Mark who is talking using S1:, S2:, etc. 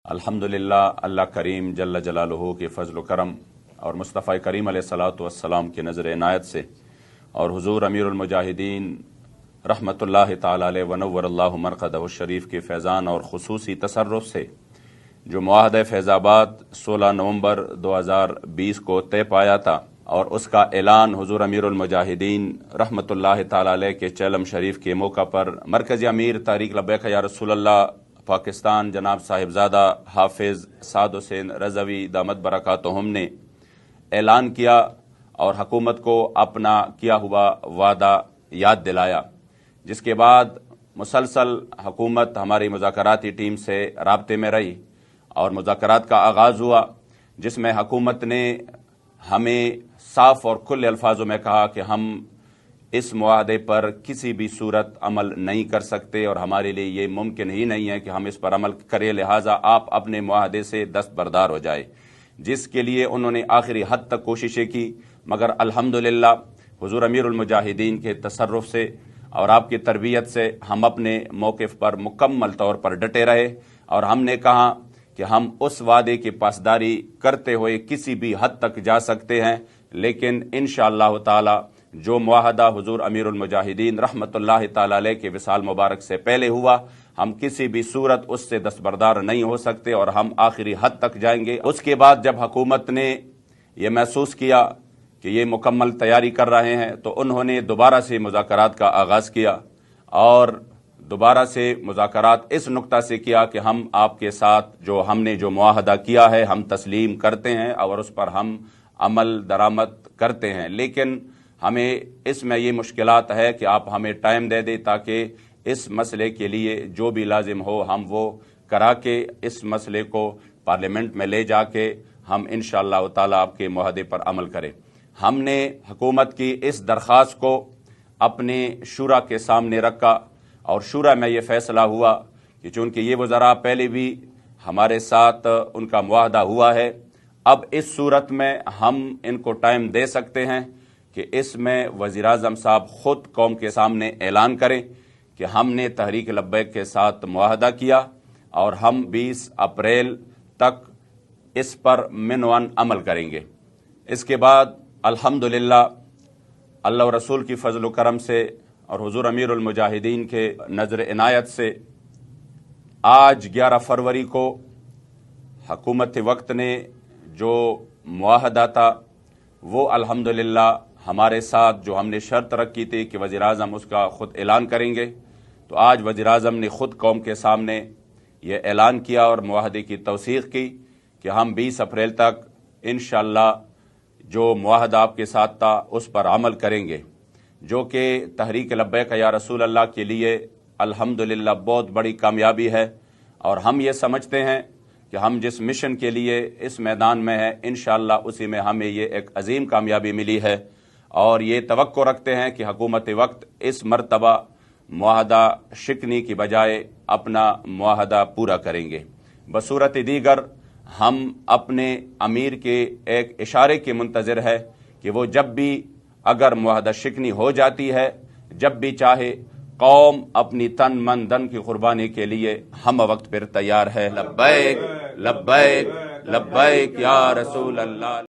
S1: अल्हम्दुलिल्लाह, अल्लाह करीम जल्ल जलालुहु के फ़ज़्ल व करम और मुस्तफ़ा करीम अलैहिस्सलातु वस्सलाम के नज़र इनायत से और हुज़ूर अमीरुल मुजाहिदीन रहमतुल्लाहि ताला अलैहि व नव्वरल्लाहु मरक़दहु शरीफ के फैज़ान और ख़ुसूसी तसर्रुफ़ से जो मुआहदा फैज़ाबाद 16 नवंबर 2020 को तय पाया था और उसका ऐलान हुज़ूर अमीरुल मुजाहिदीन रहमतुल्लाहि ताला अलैहि के चलम शरीफ के मौका पर मरकज़ी अमीर तारीक़ लब्बैक या रसूलल्लाह पाकिस्तान जनाब साहिबजादा हाफिज़ साद हुसैन रज़वी दामद बरकातुहुम ने ऐलान किया और हुकूमत को अपना किया हुआ वादा याद दिलाया, जिसके बाद मुसलसल हुकूमत हमारी मुज़ाकराती टीम से राब्ते में रही और मुज़ाकरात का आगाज़ हुआ, जिसमें हुकूमत ने हमें साफ और खुले अल्फाजों में कहा कि हम इस मुआहदे पर किसी भी सूरत अमल नहीं कर सकते और हमारे लिए ये मुमकिन ही नहीं है कि हम इस पर अमल करें, लिहाजा आप अपने मुआहदे से दस्तबरदार हो जाए, जिसके लिए उन्होंने आखिरी हद तक कोशिशें की। मगर अल्हम्दुलिल्लाह हुज़ूर अमीरुल मुजाहिदीन के तसर्रुफ़ से और आपकी तरबियत से हम अपने मौक़िफ़ पर मुकम्मल तौर पर डटे रहे और हमने कहा कि हम उस वादे की पासदारी करते हुए किसी भी हद तक जा सकते हैं, लेकिन इंशाअल्लाह ताला जो मुआहदा हुज़ूर अमीरुल मुजाहिदीन रहमतुल्लाहि ताला अलैहि के विसाल मुबारक से पहले हुआ, हम किसी भी सूरत उससे दस्तबरदार नहीं हो सकते और हम आखिरी हद तक जाएंगे। उसके बाद जब हुकूमत ने यह महसूस किया कि ये मुकम्मल तैयारी कर रहे हैं तो उन्होंने दोबारा से मुज़ाकरात का आगाज़ किया और दोबारा से मुज़ाकरात इस नुक्ता से किया कि हम आपके साथ जो हमने जो मुआहदा किया है हम तस्लीम करते हैं और उस पर हम अमल दरामद करते हैं, लेकिन हमें इसमें ये मुश्किलात है कि आप हमें टाइम दे दें ताकि इस मसले के लिए जो भी लाजिम हो हम वो करा के इस मसले को पार्लियामेंट में ले जाके हम इंशाअल्लाह ताला आपके मुआहदे पर अमल करें। हमने हुकूमत की इस दरख्वास्त को अपने शूरा के सामने रखा और शूरा में ये फैसला हुआ कि चूँकि ये वज़रा पहले भी हमारे साथ उनका मुआहदा हुआ है, अब इस सूरत में हम इनको टाइम दे सकते हैं कि इसमें वज़ीर-ए-आज़म साहब ख़ुद कौम के सामने ऐलान करें कि हमने तहरीक लब्बैक के साथ मुआहदा किया और हम 20 अप्रैल तक इस पर मिनवन अमल करेंगे। इसके बाद अल्हम्दुलिल्लाह अल्लाह और रसूल की फ़ज़्ल व करम से और हुज़ूर अमीरुल मुजाहिदीन के नज़र इनायत से आज 11 फरवरी को हुकूमत वक्त ने जो मुआहदा था वो अल्हम्दुलिल्लाह हमारे साथ जो हमने शर्त रखी थी कि वज़ीर-ए-आज़म उसका ख़ुद ऐलान करेंगे, तो आज वज़ीर-ए-आज़म ने ख़ुद कौम के सामने ये ऐलान किया और मुआहदे की तौसीक़ की कि हम 20 अप्रैल तक इंशाअल्लाह जो मुआहदा आपके साथ था उस पर अमल करेंगे, जो कि तहरीक लब्बैक या रसूल अल्लाह के लिए अल्हम्दुलिल्लाह बहुत बड़ी कामयाबी है। और हम ये समझते हैं कि हम जिस मिशन के लिए इस मैदान में हैं इंशाअल्लाह उसी में हमें ये एक अजीम कामयाबी मिली है और ये तवक्को रखते हैं कि हुकूमत वक्त इस मरतबा मुआहदा शिकनी की बजाय अपना मुआहदा पूरा करेंगे। बसूरत दीगर हम अपने अमीर के एक इशारे के मुंतज़िर है कि वो जब भी अगर मुआहदा शिकनी हो जाती है, जब भी चाहे कौम अपनी तन मन धन की कुर्बानी के लिए हम वक्त पर तैयार है। लब्बैक लब्बैक लब्बैक या रसूल अल्लाह।